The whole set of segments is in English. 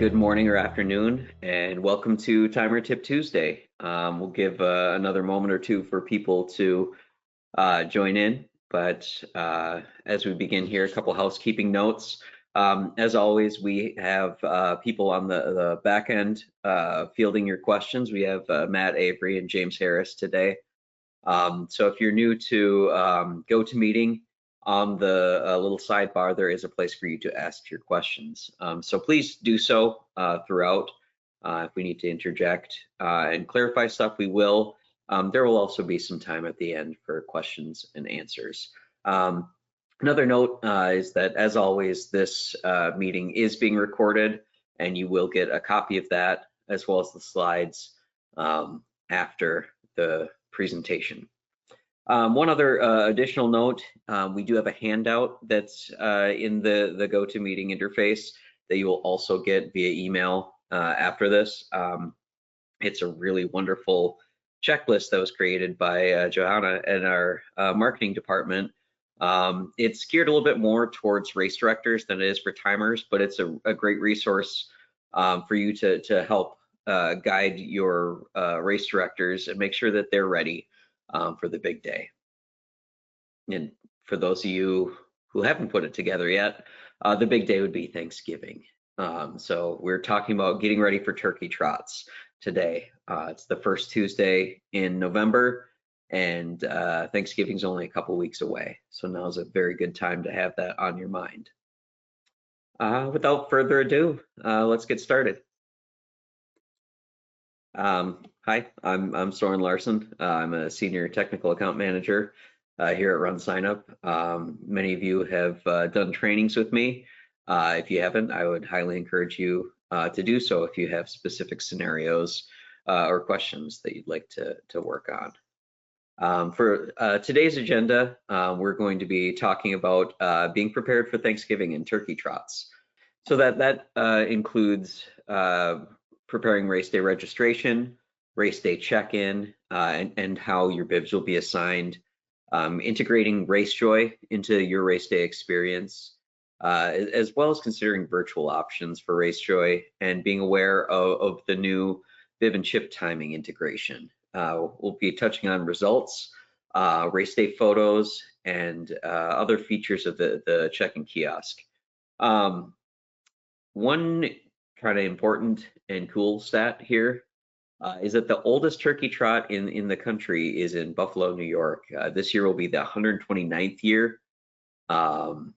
Good morning or afternoon, and welcome to Timer Tip Tuesday. We'll give another moment or two for people to join in, but as we begin here, a couple housekeeping notes. As always, we have people on the back end fielding your questions. We have Matt Avery and James Harris today. So if you're new to GoToMeeting, on the little sidebar, there is a place for you to ask your questions. So please do so throughout. If we need to interject and clarify stuff, we will. There will also be some time at the end for questions and answers. Another note is that, as always, this meeting is being recorded, and you will get a copy of that as well as the slides after the presentation. One other additional note, we do have a handout that's in the GoToMeeting interface that you will also get via email after this. It's a really wonderful checklist that was created by Johanna and our marketing department. It's geared a little bit more towards race directors than it is for timers, but it's a great resource for you to help guide your race directors and make sure that they're ready for the big day. And for those of you who haven't put it together yet, the big day would be Thanksgiving. So we're talking about getting ready for turkey trots today. It's the first Tuesday in November, and Thanksgiving's only a couple weeks away. So now's a very good time to have that on your mind. Without further ado, let's get started. Hi, I'm Soren Larson. I'm a senior technical account manager here at RunSignup. Many of you have done trainings with me. If you haven't, I would highly encourage you to do so if you have specific scenarios or questions that you'd like to work on. For today's agenda, we're going to be talking about being prepared for Thanksgiving and turkey trots. So that includes preparing race day registration, race day check-in, and how your bibs will be assigned, integrating RaceJoy into your race day experience, as well as considering virtual options for RaceJoy and being aware of the new bib and chip timing integration. We'll be touching on results, race day photos, and other features of the check-in kiosk. One kind of important and cool stat here is that the oldest turkey trot in the country is in Buffalo, New York. This year will be the 129th year. And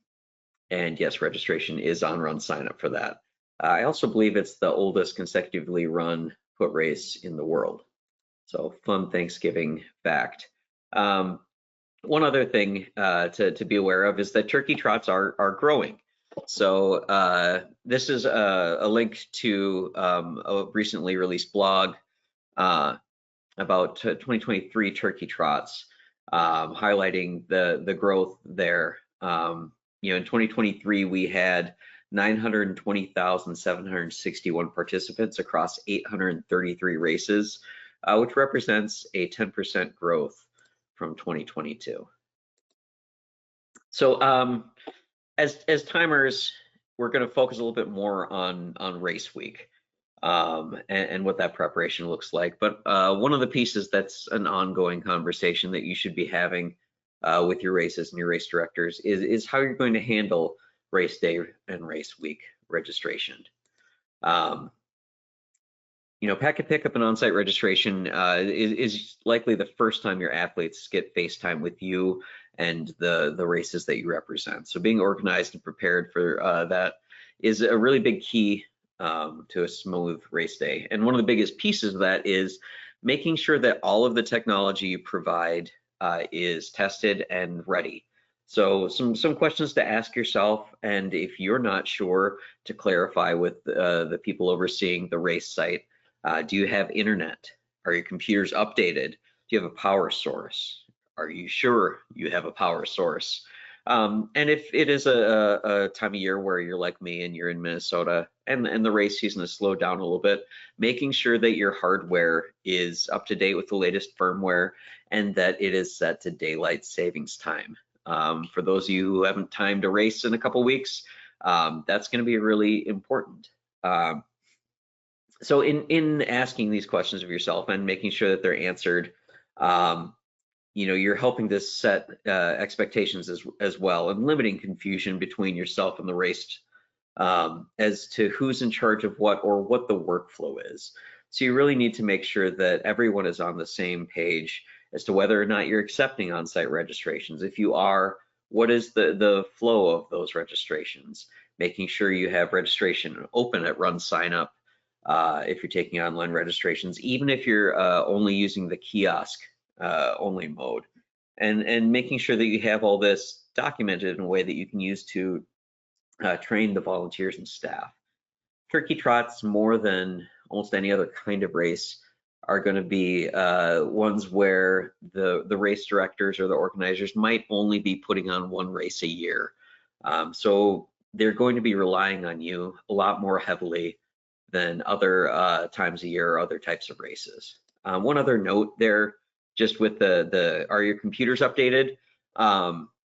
yes, registration is on RunSignup for that. I also believe it's the oldest consecutively run foot race in the world. So fun Thanksgiving fact. One other thing to be aware of is that turkey trots are growing. So this is a link to a recently released blog about 2023 turkey trots, highlighting the growth there. In 2023 we had 920,761 participants across 833 races, which represents a 10% growth from 2022. So as timers, we're going to focus a little bit more on race week and what that preparation looks like. But one of the pieces that's an ongoing conversation that you should be having with your races and your race directors is how you're going to handle race day and race week registration. Packet pickup and on-site registration is likely the first time your athletes get FaceTime with you and the races that you represent. So being organized and prepared for that is a really big key to a smooth race day. And one of the biggest pieces of that is making sure that all of the technology you provide is tested and ready. So some questions to ask yourself, and if you're not sure, to clarify with the people overseeing the race site. Do you have internet? Are your computers updated? Do you have a power source? Are you sure you have a power source? And if it is a time of year where you're like me and you're in Minnesota and the race season has slowed down a little bit, making sure that your hardware is up to date with the latest firmware and that it is set to daylight savings time. For those of you who haven't timed a race in a couple weeks, that's going to be really important. So in asking these questions of yourself and making sure that they're answered, you're helping to set expectations as well, and limiting confusion between yourself and the race as to who's in charge of what or what the workflow is. So you really need to make sure that everyone is on the same page as to whether or not you're accepting on-site registrations. If you are, what is the flow of those registrations? Making sure you have registration open at RunSignup if you're taking online registrations, even if you're only using the kiosk only mode, and making sure that you have all this documented in a way that you can use to train the volunteers and staff. Turkey trots, more than almost any other kind of race, are going to be ones where the race directors or the organizers might only be putting on one race a year. So they're going to be relying on you a lot more heavily than other times a year or other types of races. One other note there, just with are your computers updated?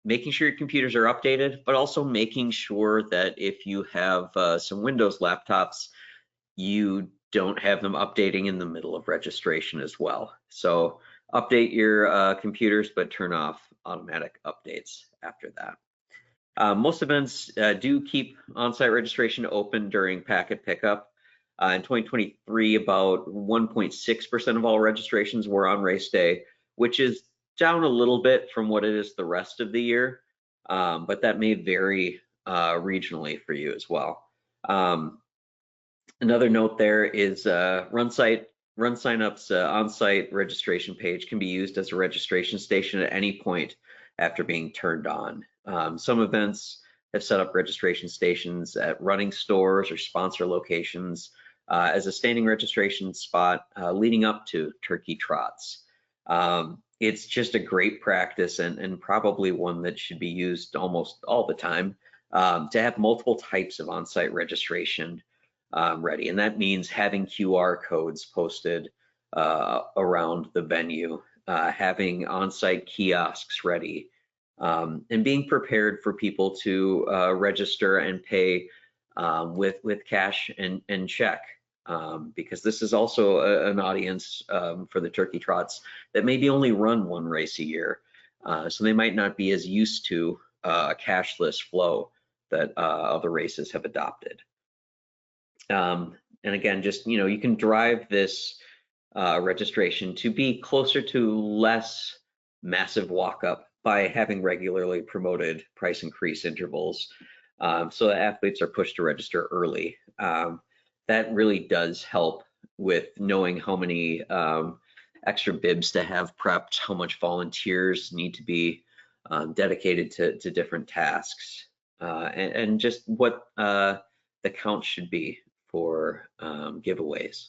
Making sure your computers are updated, but also making sure that if you have some Windows laptops, you don't have them updating in the middle of registration as well. So update your computers, but turn off automatic updates after that. Most events do keep on-site registration open during packet pickup. In 2023, about 1.6% of all registrations were on race day, which is down a little bit from what it is the rest of the year, but that may vary regionally for you as well. Another note there is RunSignup's on-site registration page can be used as a registration station at any point after being turned on. Some events have set up registration stations at running stores or sponsor locations as a standing registration spot leading up to turkey trots. It's just a great practice and probably one that should be used almost all the time to have multiple types of on-site registration ready. And that means having QR codes posted around the venue, having on-site kiosks ready, and being prepared for people to register and pay with cash and check. Because this is also an audience for the turkey trots that maybe only run one race a year. So they might not be as used to a cashless flow that other races have adopted. And again, just, you can drive this registration to be closer to less massive walk-up by having regularly promoted price increase intervals so that athletes are pushed to register early. That really does help with knowing how many extra bibs to have prepped, how much volunteers need to be dedicated to different tasks, and just what the count should be for giveaways.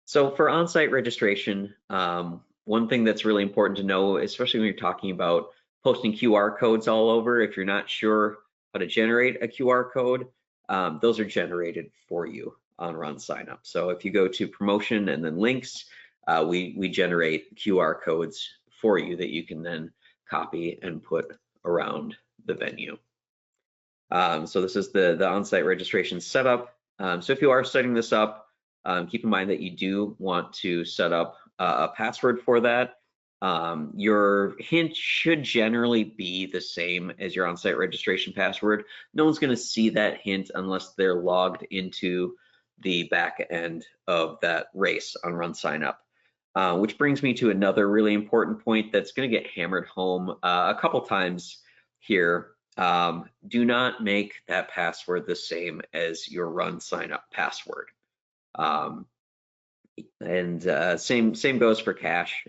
So for on-site registration, one thing that's really important to know, especially when you're talking about posting QR codes all over, if you're not sure how to generate a QR code, those are generated for you on RunSignup. So if you go to promotion and then links, we generate QR codes for you that you can then copy and put around the venue. So this is the on-site registration setup. So if you are setting this up, keep in mind that you do want to set up a password for that. Your hint should generally be the same as your on-site registration password. No one's going to see that hint unless they're logged into the back end of that race on RunSignup. Which brings me to another really important point that's going to get hammered home a couple times here. Do not make that password the same as your RunSignup password. Same goes for cash.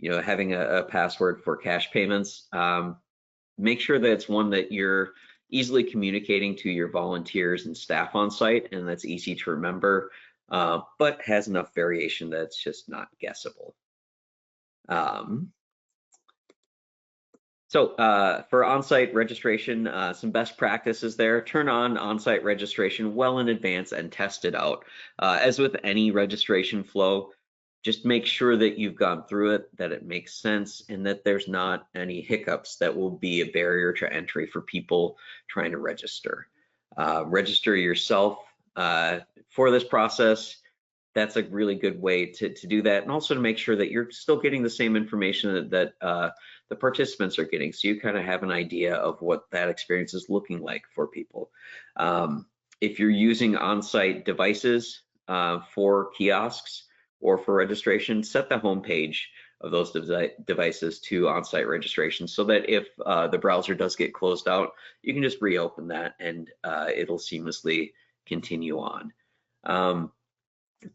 Having a password for cash payments, make sure that it's one that you're easily communicating to your volunteers and staff on site, and that's easy to remember, but has enough variation that's just not guessable. So for on-site registration, some best practices there. Turn on on-site registration well in advance and test it out. As with any registration flow, just make sure that you've gone through it, that it makes sense, and that there's not any hiccups that will be a barrier to entry for people trying to register. Register yourself for this process, that's a really good way to do that, and also to make sure that you're still getting the same information that the participants are getting, so you kind of have an idea of what that experience is looking like for people. If you're using on-site devices for kiosks or for registration, set the home page of those devices to on-site registration, so that if the browser does get closed out, you can just reopen that and it'll seamlessly continue on.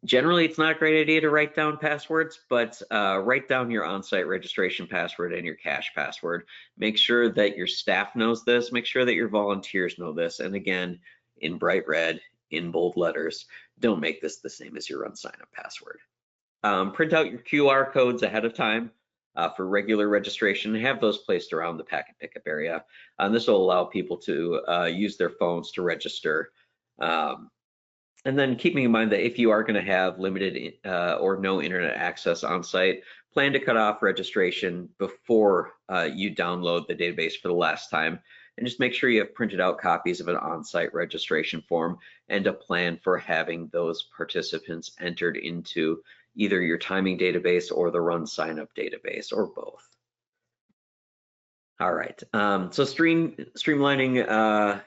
Generally, it's not a great idea to write down passwords, but write down your on-site registration password and your cache password. Make sure that your staff knows this. Make sure that your volunteers know this. And again, in bright red, in bold letters, don't make this the same as your RunSignup password. Print out your QR codes ahead of time for regular registration and have those placed around the packet pickup area. This will allow people to use their phones to register. And then keeping in mind that if you are going to have limited or no internet access on site, plan to cut off registration before you download the database for the last time. And just make sure you have printed out copies of an on-site registration form and a plan for having those participants entered into either your timing database or the RunSignup database, or both. All right, so streamlining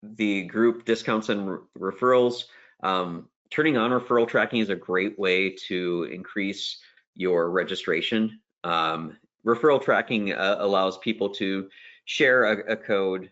the group discounts and referrals. Turning on referral tracking is a great way to increase your registration. Referral tracking allows people to share a code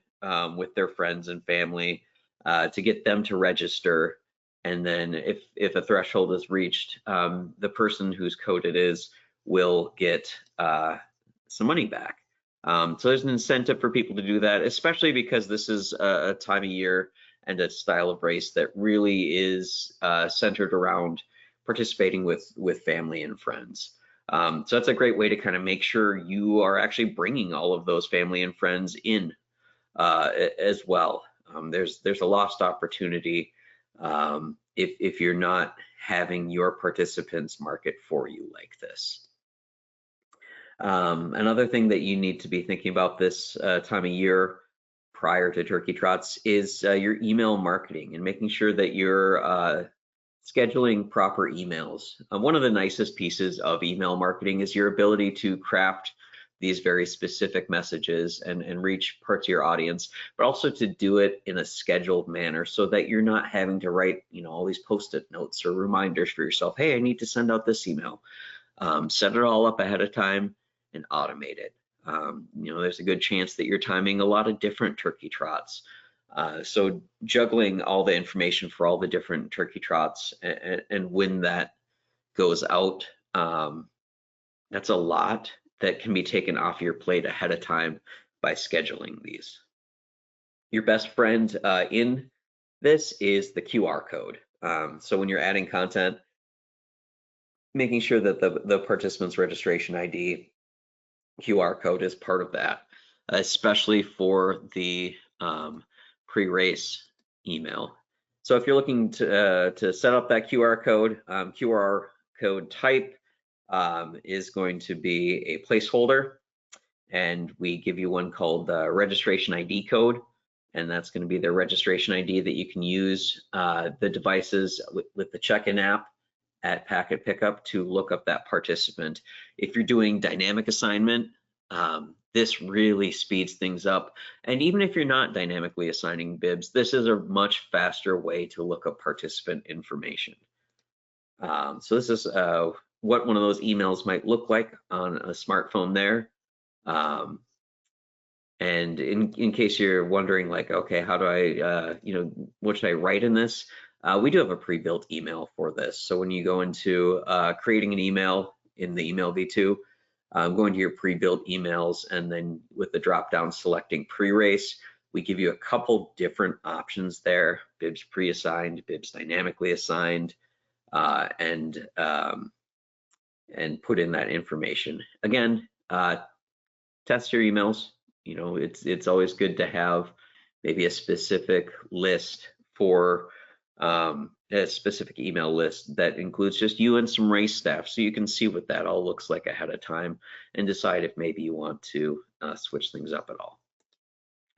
with their friends and family to get them to register. And then if a threshold is reached, the person whose code it is will get some money back. So there's an incentive for people to do that, especially because this is a time of year and a style of race that really is centered around participating with family and friends. So that's a great way to kind of make sure you are actually bringing all of those family and friends in as well. There's a lost opportunity if you're not having your participants market for you like this. Another thing that you need to be thinking about this time of year prior to Turkey Trots is your email marketing and making sure that you're scheduling proper emails. One of the nicest pieces of email marketing is your ability to craft these very specific messages and reach parts of your audience, but also to do it in a scheduled manner so that you're not having to write, all these post-it notes or reminders for yourself. Hey, I need to send out this email. Set it all up ahead of time and automate it. There's a good chance that you're timing a lot of different turkey trots. So juggling all the information for all the different turkey trots and when that goes out, that's a lot that can be taken off your plate ahead of time by scheduling these. Your best friend in this is the QR code. So when you're adding content, making sure that the participant's registration ID QR code is part of that, especially for the pre-race email. So if you're looking to set up that QR code type is going to be a placeholder, and we give you one called registration ID code, and that's going to be the registration ID that you can use the devices with the check-in app at packet pickup to look up that participant. If you're doing dynamic assignment, this really speeds things up. And even if you're not dynamically assigning bibs, this is a much faster way to look up participant information. So this is what one of those emails might look like on a smartphone there. And in case you're wondering, like, okay, how do I, what should I write in this? We do have a pre-built email for this. So when you go into creating an email in the email v2, going to your pre-built emails, and then with the drop-down selecting pre-race, we give you a couple different options there: bibs pre-assigned, bibs dynamically assigned, and put in that information. Again, test your emails. It's always good to have maybe a specific list for a specific email list that includes just you and some race staff, so you can see what that all looks like ahead of time and decide if maybe you want to switch things up at all.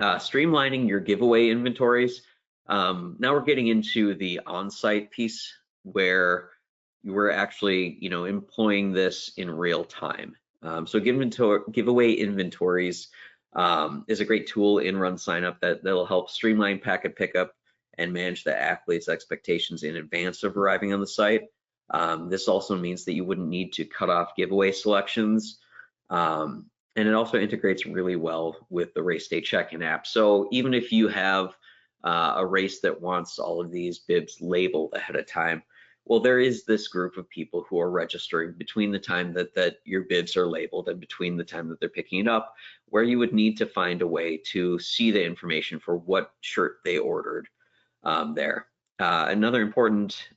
Streamlining your giveaway inventories. Now we're getting into the on-site piece where we're actually, employing this in real time. So giveaway inventories is a great tool in RunSignup that'll help streamline packet pickup and manage the athlete's expectations in advance of arriving on the site. This also means that you wouldn't need to cut off giveaway selections. And it also integrates really well with the race day check-in app. So even if you have a race that wants all of these bibs labeled ahead of time, well, there is this group of people who are registering between the time that your bibs are labeled and between the time that they're picking it up, where you would need to find a way to see the information for what shirt they ordered there. Another important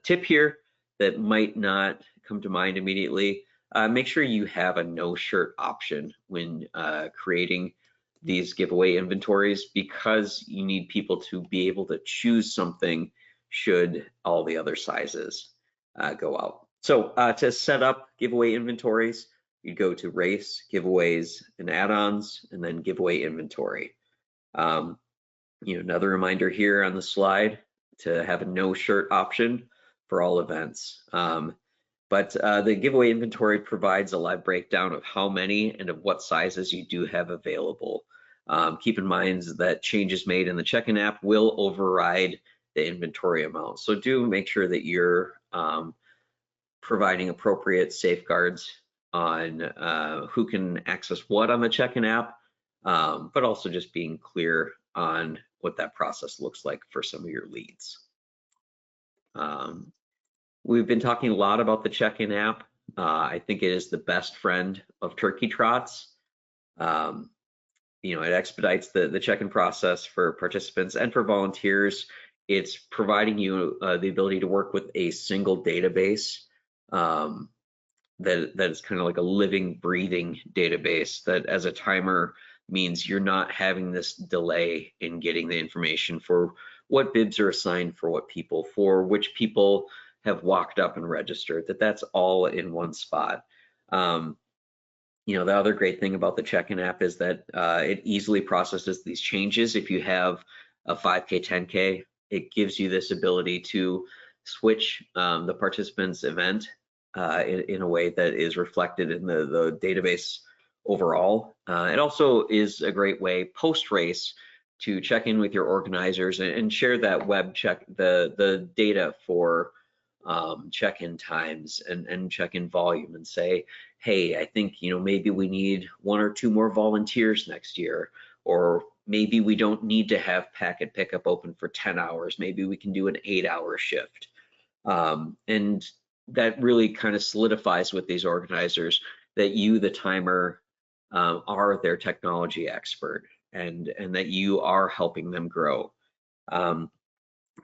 tip here that might not come to mind immediately, make sure you have a no shirt option when creating these giveaway inventories, because you need people to be able to choose something should all the other sizes go out. So to set up giveaway inventories, you go to race, giveaways, and add-ons, and then giveaway inventory. Another reminder here on the slide to have a no shirt option for all events. But the giveaway inventory provides a live breakdown of how many and of what sizes you do have available. Keep in mind that changes made in the check-in app will override the inventory amount. So do make sure that you're providing appropriate safeguards on who can access what on the check-in app, but also just being clear on what that process looks like for some of your leads. We've been talking a lot about the check-in app. I think it is the best friend of turkey trots. It expedites the check-in process for participants and for volunteers. It's providing you the ability to work with a single database that is kind of like a living, breathing database that as a timer means you're not having this delay in getting the information for what bibs are assigned for what people, for which people have walked up and registered, that's all in one spot. The other great thing about the check-in app is that it easily processes these changes. If you have a 5K, 10K, it gives you this ability to switch the participant's event in a way that is reflected in the database overall. It also is a great way post-race to check in with your organizers and share that web check, the data for check-in times and check-in volume, and say, hey, I think maybe we need 1 or 2 more volunteers next year, or maybe we don't need to have packet pickup open for 10 hours. Maybe we can do an 8-hour shift. And that really kind of solidifies with these organizers that you, the timer, are their technology expert, and that you are helping them grow. A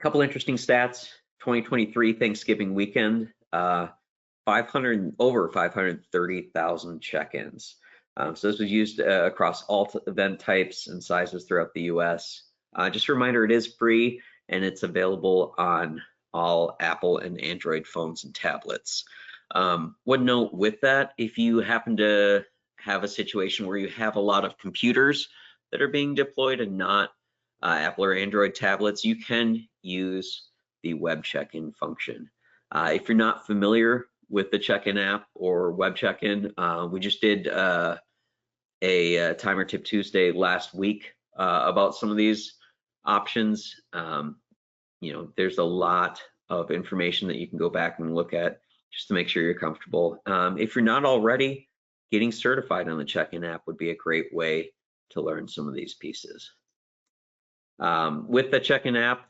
couple interesting stats. 2023 Thanksgiving weekend, over 530,000 check-ins. So this was used across all event types and sizes throughout the US. Just a reminder, it is free and it's available on all Apple and Android phones and tablets. One note with that, if you happen to have a situation where you have a lot of computers that are being deployed and not Apple or Android tablets, you can use the web check-in function. If you're not familiar with the check-in app or web check-in, we just did a Timer Tip Tuesday last week about some of these options. There's a lot of information that you can go back and look at just to make sure you're comfortable. If you're not already, getting certified on the check-in app would be a great way to learn some of these pieces. With the check-in app,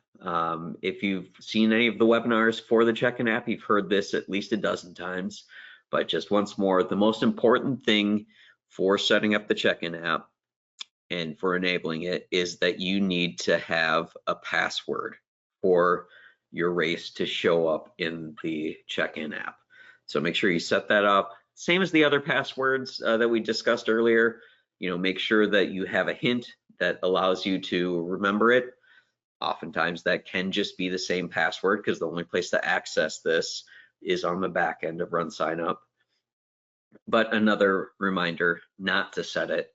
if you've seen any of the webinars for the check-in app, you've heard this at least a dozen times, but just once more, the most important thing for setting up the check-in app and for enabling it is that you need to have a password for your race to show up in the check-in app. So make sure you set that up. Same as the other passwords that we discussed earlier, make sure that you have a hint that allows you to remember it. Oftentimes that can just be the same password because the only place to access this is on the back end of RunSignup. But another reminder not to set it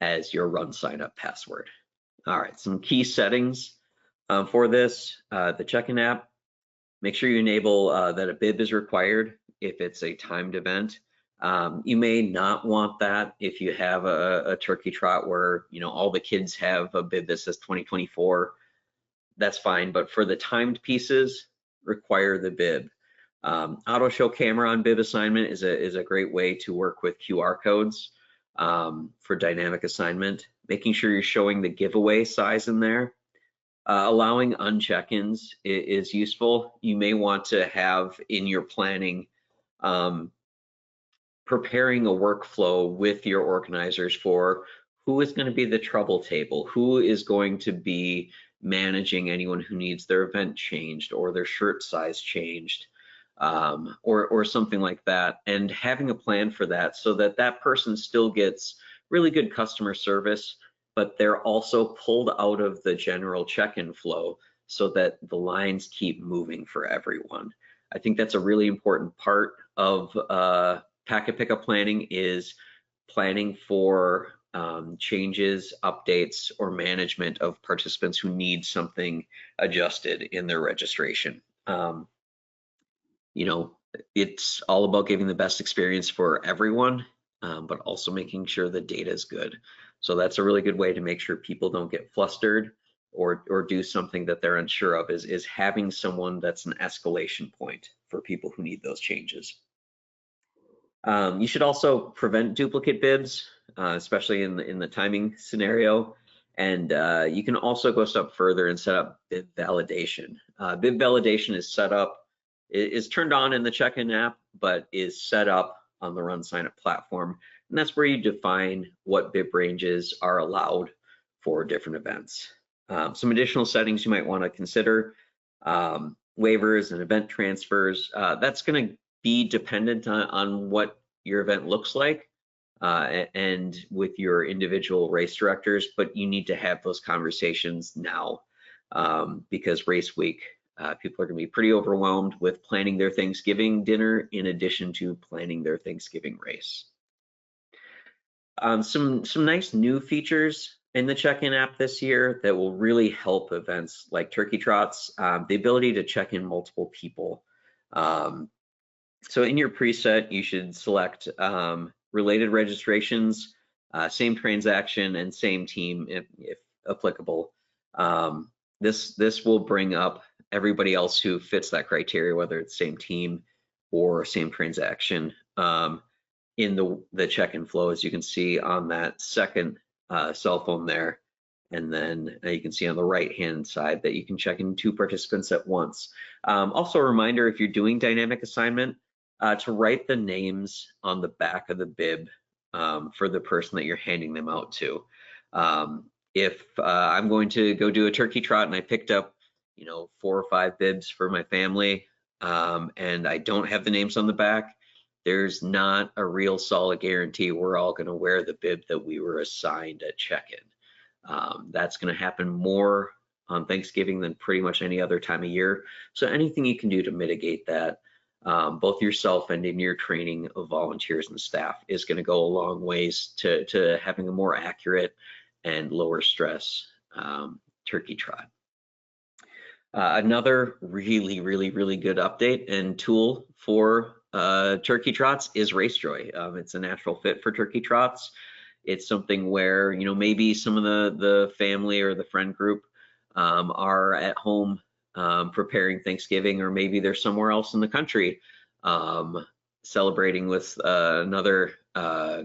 as your RunSignup password. All right, some key settings. For this, the check-in app, make sure you enable that a bib is required if it's a timed event. You may not want that if you have a turkey trot where all the kids have a bib that says 2024. That's fine, but for the timed pieces, require the bib. Auto show camera on bib assignment is a great way to work with QR codes for dynamic assignment. Making sure you're showing the giveaway size in there. Allowing uncheck-ins is useful. You may want to have in your planning preparing a workflow with your organizers for who is going to be the trouble table, who is going to be managing anyone who needs their event changed or their shirt size changed, or something like that, and having a plan for that so that that person still gets really good customer service, but they're also pulled out of the general check-in flow so that the lines keep moving for everyone. I think that's a really important part of packet pickup planning, is planning for changes, updates, or management of participants who need something adjusted in their registration. It's all about giving the best experience for everyone, but also making sure the data is good. So that's a really good way to make sure people don't get flustered or do something that they're unsure of, is having someone that's an escalation point for people who need those changes. You should also prevent duplicate bibs, especially in the timing scenario. And you can also go a step further and set up bib validation. Bib validation is turned on in the check-in app, but is set up on the RunSignup platform. And that's where you define what bib ranges are allowed for different events. Some additional settings you might want to consider: waivers and event transfers. That's going to be dependent on what your event looks like and with your individual race directors, but you need to have those conversations now because race week, people are going to be pretty overwhelmed with planning their Thanksgiving dinner in addition to planning their Thanksgiving race. Some nice new features in the check-in app this year that will really help events like turkey trots: the ability to check in multiple people. So in your preset, you should select related registrations, same transaction, and same team if applicable. This will bring up everybody else who fits that criteria, whether it's same team or same transaction, in the check-in flow, as you can see on that second cell phone there. And then you can see on the right-hand side that you can check in 2 participants at once. Also a reminder, if you're doing dynamic assignment, to write the names on the back of the bib for the person that you're handing them out to. If I'm going to go do a turkey trot and I picked up 4 or 5 bibs for my family, and I don't have the names on the back, there's not a real solid guarantee we're all going to wear the bib that we were assigned at check-in. That's going to happen more on Thanksgiving than pretty much any other time of year. So anything you can do to mitigate that, both yourself and in your training of volunteers and staff, is going to go a long ways to having a more accurate and lower stress turkey trot. Another really good update and tool for turkey trots is RaceJoy. It's a natural fit for turkey trots. It's something where maybe some of the family or the friend group are at home preparing Thanksgiving, or maybe they're somewhere else in the country celebrating with another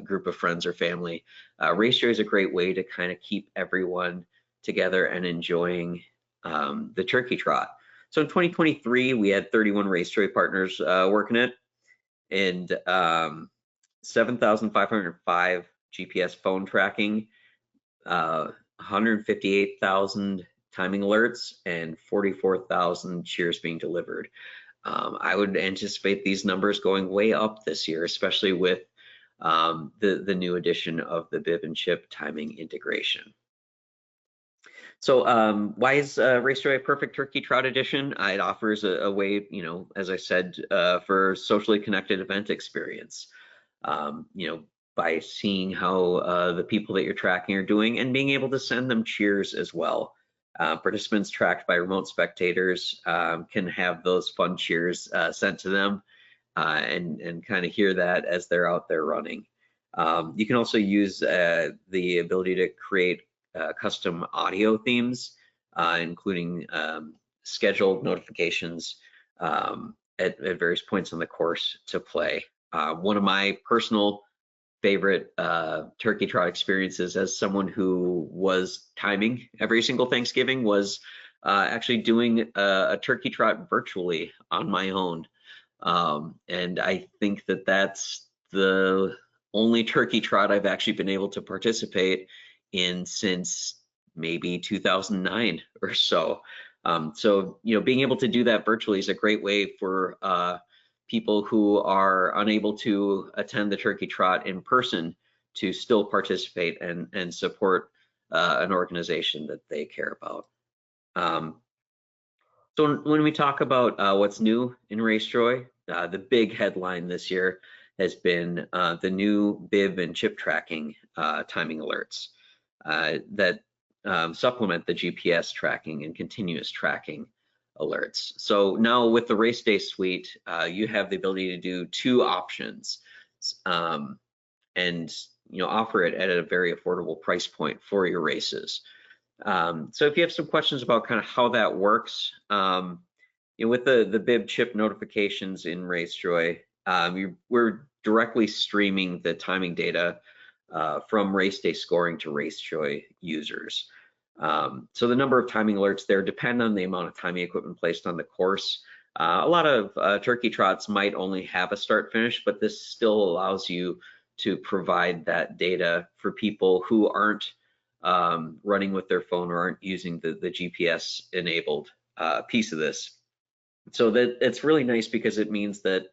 group of friends or family. RaceJoy is a great way to kind of keep everyone together and enjoying the turkey trot. So in 2023, we had 31 RaceJoy partners working it, and 7,505 GPS phone tracking, 158,000 timing alerts, and 44,000 cheers being delivered. I would anticipate these numbers going way up this year, especially with the new addition of the bib and chip timing integration. So why is RaceJoy a perfect turkey trot edition? It offers a way, as I said, for socially connected event experience. By seeing how the people that you're tracking are doing and being able to send them cheers as well. Participants tracked by remote spectators can have those fun cheers sent to them and kind of hear that as they're out there running. You can also use the ability to create custom audio themes, including scheduled notifications at various points in the course to play. One of my personal favorite turkey trot experiences as someone who was timing every single Thanksgiving was actually doing a turkey trot virtually on my own. And I think that that's the only turkey trot I've actually been able to participate in since maybe 2009 or so. So, being able to do that virtually is a great way for people who are unable to attend the turkey trot in person to still participate and support an organization that they care about. So when we talk about what's new in RaceJoy, the big headline this year has been the new bib and chip tracking timing alerts that supplement the GPS tracking and continuous tracking alerts. So now with the race day suite, you have the ability to do two options and offer it at a very affordable price point for your races. So if you have some questions about kind of how that works, with the bib chip notifications in RaceJoy, we're directly streaming the timing data from race day scoring to RaceJoy users. So the number of timing alerts there depend on the amount of timing equipment placed on the course. A lot of turkey trots might only have a start finish, but this still allows you to provide that data for people who aren't running with their phone or aren't using the GPS enabled piece of this. So that it's really nice because it means that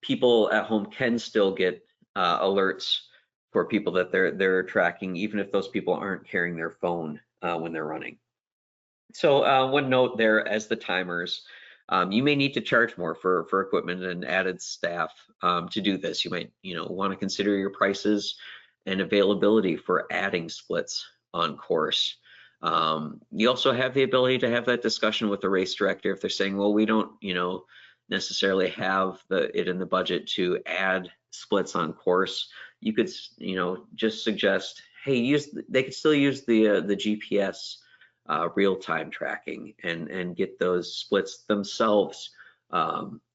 people at home can still get alerts for people that they're tracking, even if those people aren't carrying their phone when they're running. So one note there, as the timers, you may need to charge more for equipment and added staff to do this. You might want to consider your prices and availability for adding splits on course. You also have the ability to have that discussion with the race director if they're saying, well, we don't necessarily have it in the budget to add splits on course. You could just suggest, hey, they could still use the GPS real-time tracking and get those splits themselves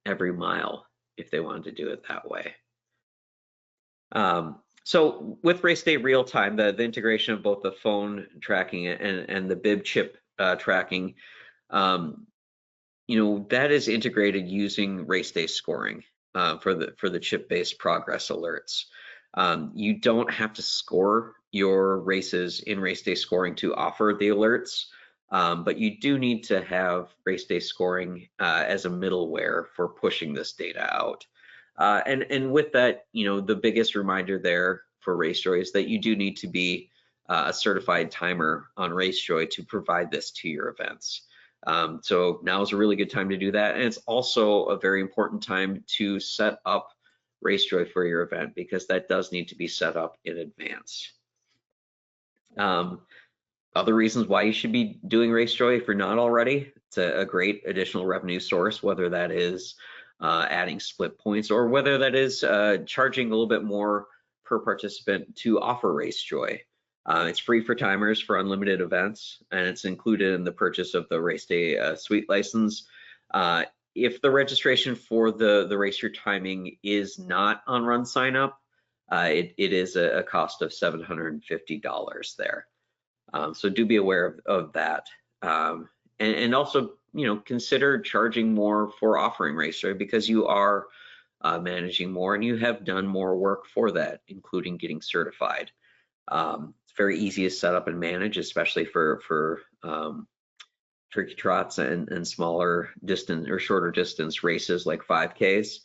every mile if they wanted to do it that way. So with race day real time, the integration of both the phone tracking and the bib chip tracking, that is integrated using race day scoring for the chip-based progress alerts. You don't have to score your races in race day scoring to offer the alerts, but you do need to have race day scoring as a middleware for pushing this data out. And with that, the biggest reminder there for RaceJoy is that you do need to be a certified timer on RaceJoy to provide this to your events. So now is a really good time to do that. And it's also a very important time to set up RaceJoy for your event because that does need to be set up in advance. Other reasons why you should be doing RaceJoy if you're not already, it's a great additional revenue source, whether that is adding split points or whether that is charging a little bit more per participant to offer RaceJoy. It's free for timers for unlimited events, and it's included in the purchase of the race day suite license. If the registration for the race you're timing is not on RunSignup, it is a cost of $750 there. So do be aware of that. And also, consider charging more for offering RaceJoy because you are managing more and you have done more work for that, including getting certified. It's very easy to set up and manage, especially for turkey trots and smaller distance or shorter distance races like 5Ks.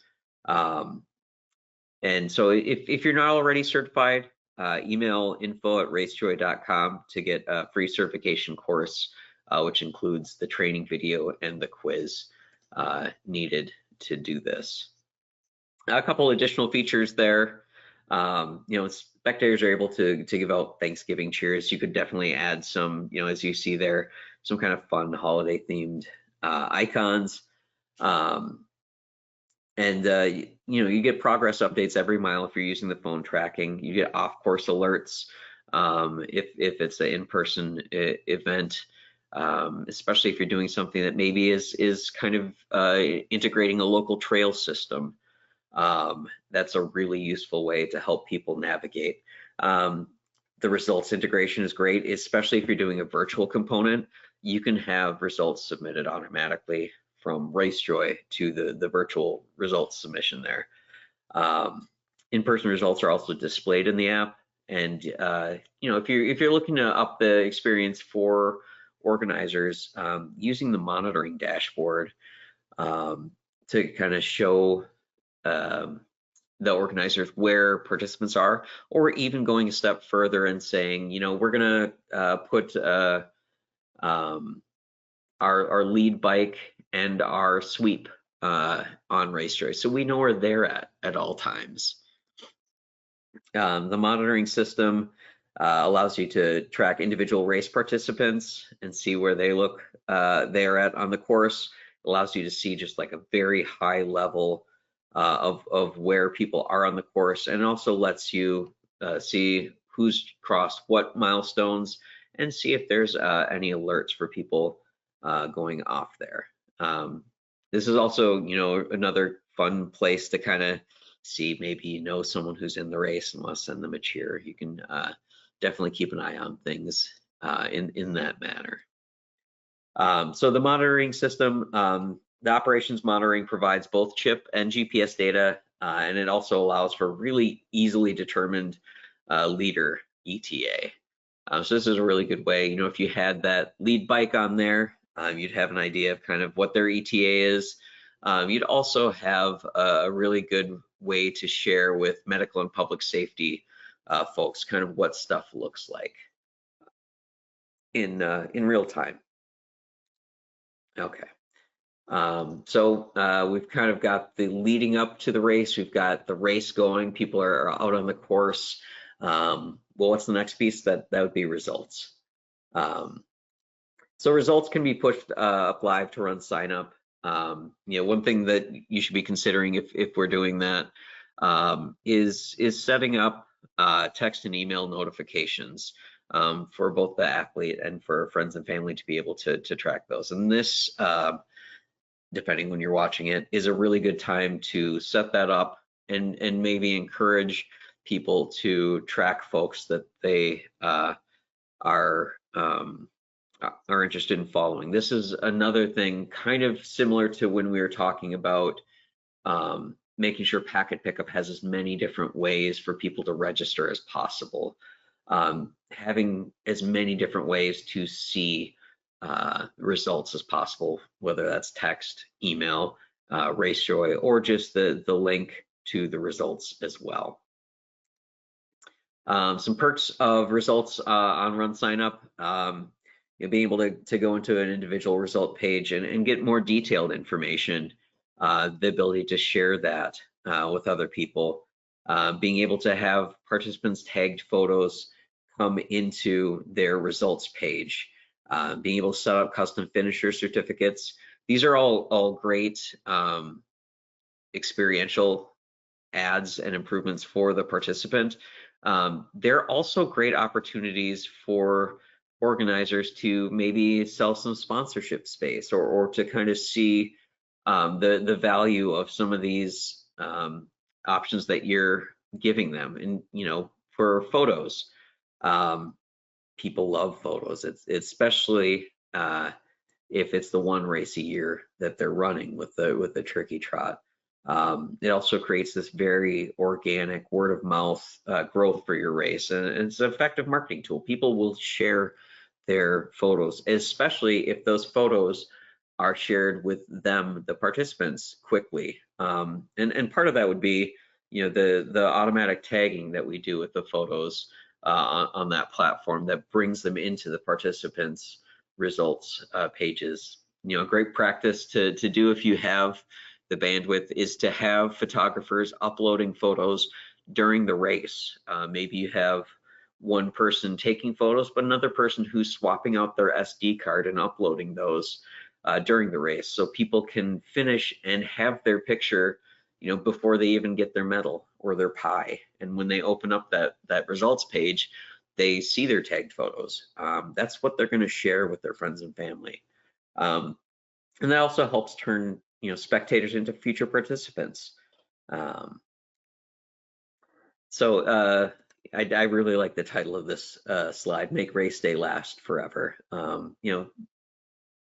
And so if you're not already certified, email info@racejoy.com to get a free certification course, which includes the training video and the quiz needed to do this. A couple additional features there. Spectators are able to give out Thanksgiving cheers. You could definitely add some, as you see there, some kind of fun holiday themed icons. You get progress updates every mile if you're using the phone tracking. You get off-course alerts if it's an in-person event, especially if you're doing something that maybe is kind of integrating a local trail system. That's a really useful way to help people navigate. The results integration is great, especially if you're doing a virtual component. You can have results submitted automatically from RaceJoy to the virtual results submission there. In-person results are also displayed in the app, and if you're looking to up the experience for organizers, using the monitoring dashboard to kind of show the organizers where participants are, or even going a step further and saying, we're gonna put our lead bike and our sweep on RaceJoy, so we know where they're at all times. The monitoring system allows you to track individual race participants and see where they're at on the course. It allows you to see just like a very high level of where people are on the course, and also lets you see who's crossed what milestones and see if there's any alerts for people going off there. This is also, another fun place to kind of see, maybe someone who's in the race and want to send them a cheer. You can definitely keep an eye on things in that manner. So the monitoring system, the operations monitoring provides both chip and GPS data, and it also allows for really easily determined leader ETA. So this is a really good way. If you had that lead bike on there, you'd have an idea of kind of what their ETA is. You'd also have a really good way to share with medical and public safety folks kind of what stuff looks like in real time. Okay. So we've kind of got the leading up to the race. We've got the race going. People are out on the course. Well, what's the next piece? That would be results. So results can be pushed up live to RunSignup. One thing that you should be considering if we're doing that is setting up text and email notifications for both the athlete and for friends and family to be able to track those. And this, depending when you're watching it, is a really good time to set that up and maybe encourage people to track folks that they are interested in following. This is another thing kind of similar to when we were talking about making sure packet pickup has as many different ways for people to register as possible. Having as many different ways to see results as possible, whether that's text, email, RaceJoy, or just the link to the results as well. Some perks of results on RunSignup. Being able to go into an individual result page and get more detailed information, the ability to share that with other people, being able to have participants tagged photos come into their results page, being able to set up custom finisher certificates. These are all great experiential adds and improvements for the participant. They're also great opportunities for organizers to maybe sell some sponsorship space or to kind of see the value of some of these options that you're giving them. And for photos, people love photos. It's especially if it's the one race a year that they're running with the Turkey Trot. It also creates this very organic word of mouth growth for your race, and it's an effective marketing tool. People will share their photos, especially if those photos are shared with them, the participants, quickly. And part of that would be, the automatic tagging that we do with the photos on that platform that brings them into the participants' results pages. Great practice to do if you have the bandwidth is to have photographers uploading photos during the race. Maybe you have one person taking photos, but another person who's swapping out their SD card and uploading those during the race, so people can finish and have their picture, before they even get their medal or their pie. And when they open up that results page, they see their tagged photos. That's what they're going to share with their friends and family. And that also helps turn spectators into future participants. So I really like the title of this slide, Make Race Day Last Forever.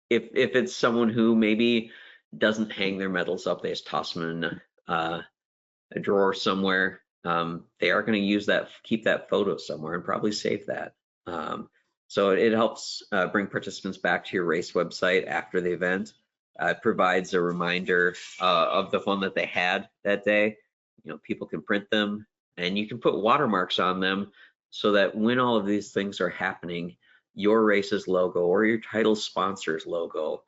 If it's someone who maybe doesn't hang their medals up, they just toss them in a drawer somewhere, they are going to use that, keep that photo somewhere and probably save that. So it helps bring participants back to your race website after the event. It provides a reminder of the fun that they had that day. People can print them, and you can put watermarks on them so that when all of these things are happening, your race's logo or your title sponsor's logo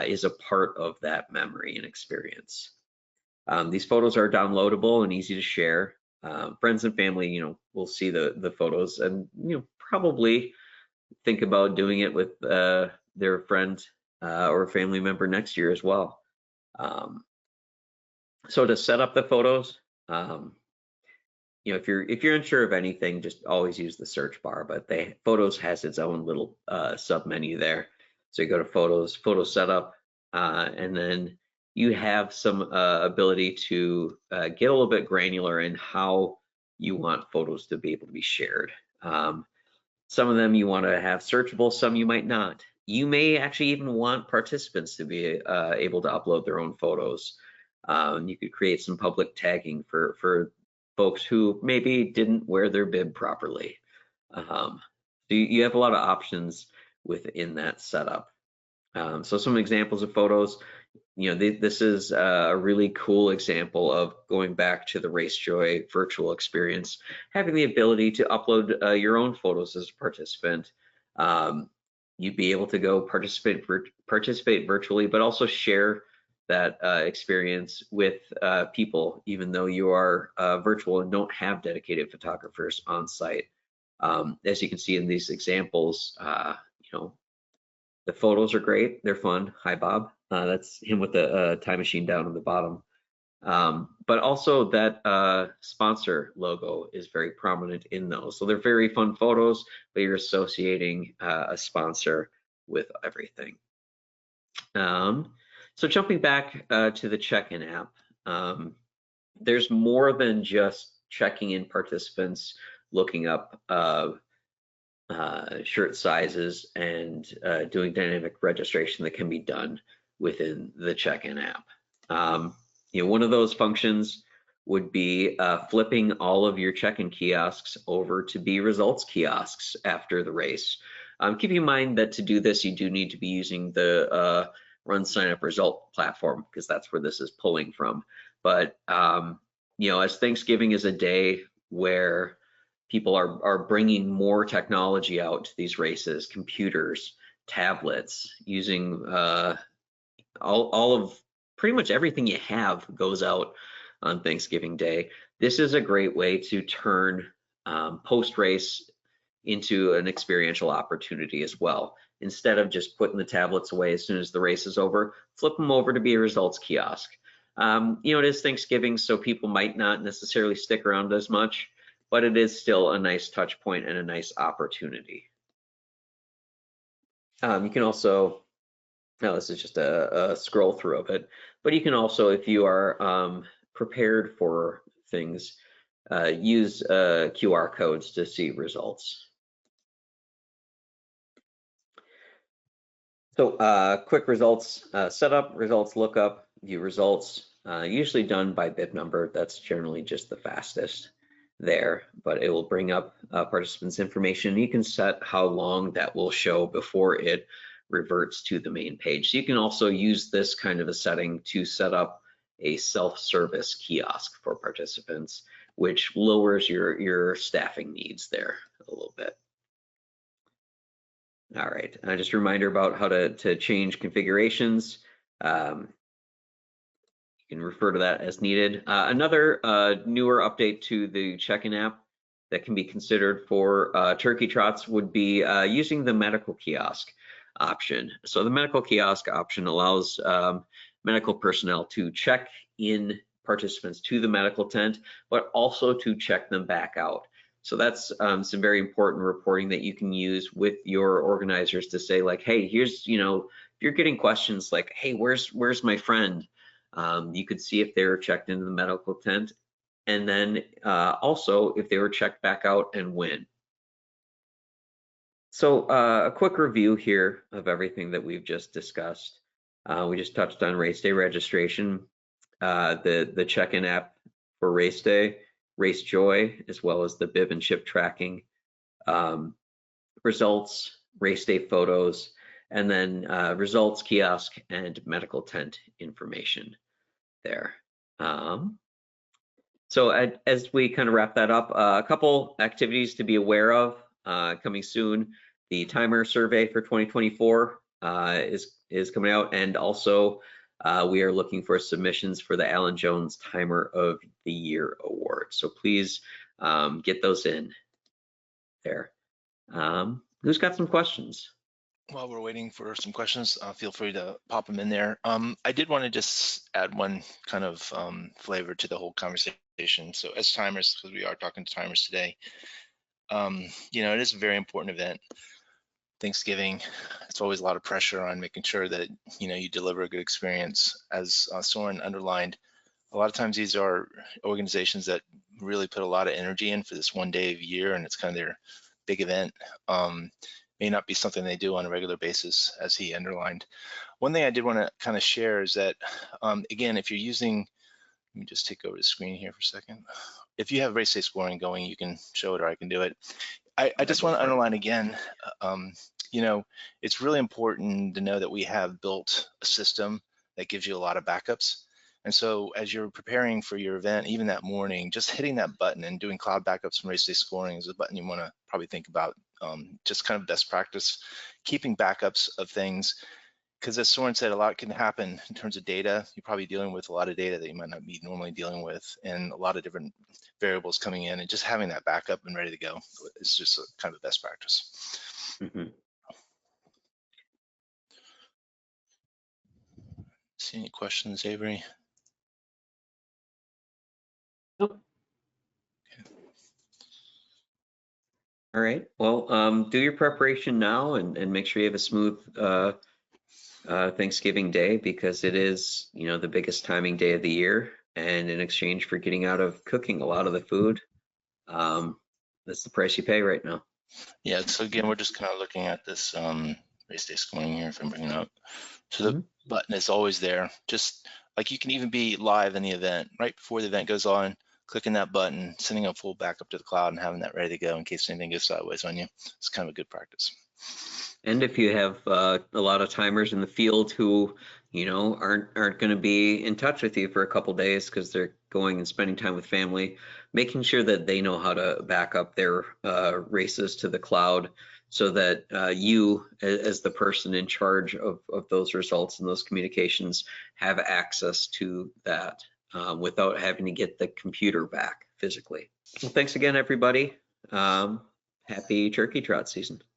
is a part of that memory and experience. These photos are downloadable and easy to share. Friends and family, will see the photos and probably think about doing it with their friend or family member next year as well. So to set up the photos, if you're unsure of anything, just always use the search bar. But Photos has its own little sub menu there. So you go to Photos, Photo Setup, and then you have some ability to get a little bit granular in how you want photos to be able to be shared. Some of them you want to have searchable, some you might not. You may actually even want participants to be able to upload their own photos. You could create some public tagging for folks who maybe didn't wear their bib properly. So you have a lot of options within that setup. So some examples of photos. This is a really cool example of going back to the RaceJoy virtual experience, having the ability to upload your own photos as a participant. You'd be able to go participate virtually, but also share that experience with people, even though you are virtual and don't have dedicated photographers on site. As you can see in these examples, the photos are great. They're fun. Hi, Bob. That's him with the time machine down on the bottom. But also that sponsor logo is very prominent in those. So they're very fun photos, but you're associating a sponsor with everything. So jumping back to the check-in app, there's more than just checking in participants, looking up shirt sizes and doing dynamic registration that can be done within the check-in app. One of those functions would be flipping all of your check-in kiosks over to be results kiosks after the race. Keep in mind that to do this, you do need to be using the RunSignup result platform, because that's where this is pulling from. But as Thanksgiving is a day where people are bringing more technology out to these races, computers, tablets, using all of pretty much everything you have goes out on Thanksgiving Day. This is a great way to turn post-race into an experiential opportunity as well. Instead of just putting the tablets away as soon as the race is over, flip them over to be a results kiosk. It is Thanksgiving, so people might not necessarily stick around as much, but it is still a nice touch point and a nice opportunity. You can also, now this is just a scroll through of it, but you can also, if you are prepared for things, use QR codes to see results. So quick results setup, results lookup, view results, usually done by bib number. That's generally just the fastest there, but it will bring up participants' information. You can set how long that will show before it reverts to the main page. So you can also use this kind of a setting to set up a self-service kiosk for participants, which lowers your staffing needs there a little bit. All right, just a reminder about how to change configurations. You you can refer to that as needed. Another newer update to the check-in app that can be considered for turkey trots would be using the medical kiosk option. So the medical kiosk option allows medical personnel to check in participants to the medical tent, but also to check them back out. So that's some very important reporting that you can use with your organizers to say like, hey, here's, you know, if you're getting questions like, hey, where's my friend? You could see if they're checked into the medical tent, and then also if they were checked back out and when. So a quick review here of everything that we've just discussed. We just touched on race day registration, the check-in app for race day, Race Joy, as well as the bib and chip tracking, results, race day photos, and then results kiosk and medical tent information there. So as we kind of wrap that up, a couple activities to be aware of coming soon. The timer survey for 2024 is coming out, and also we are looking for submissions for the Alan Jones Timer of the Year Award. So please get those in there. Who's got some questions? While we're waiting for some questions, feel free to pop them in there. I did want to just add one kind of flavor to the whole conversation. So as timers, because we are talking to timers today, you know, it is a very important event. Thanksgiving, it's always a lot of pressure on making sure that, you know, you deliver a good experience. As Soren underlined, a lot of times these are organizations that really put a lot of energy in for this one day of year, and it's kind of their big event. May not be something they do on a regular basis, as he underlined. One thing I did want to kind of share is that, again, if you're using, let me just take over the screen here for a second. If you have race day scoring going, you can show it or I can do it. I just want to underline again, you know, it's really important to know that we have built a system that gives you a lot of backups. And so as you're preparing for your event, even that morning, just hitting that button and doing cloud backups from race day scoring is a button you want to probably think about. Just kind of best practice, keeping backups of things, because as Soren said, a lot can happen in terms of data. You're probably dealing with a lot of data that you might not be normally dealing with, and a lot of different variables coming in, and just having that backup and ready to go is just a kind of a best practice. Mm-hmm. See any questions, Avery? Nope. All right, well, do your preparation now and make sure you have a smooth Thanksgiving Day, because it is, you know, the biggest timing day of the year. And in exchange for getting out of cooking a lot of the food, that's the price you pay right now. Yeah, so again, we're just kind of looking at this race day scoring here, if I'm bringing it up. So the button is always there. Just like you can even be live in the event, right before the event goes on, clicking that button, sending a full backup to the cloud and having that ready to go in case anything goes sideways on you. It's kind of a good practice. And if you have a lot of timers in the field who, you know, aren't going to be in touch with you for a couple days because they're going and spending time with family, making sure that they know how to back up their races to the cloud, so that you, as the person in charge of those results and those communications, have access to that without having to get the computer back physically. Well, thanks again, everybody. Happy turkey trot season.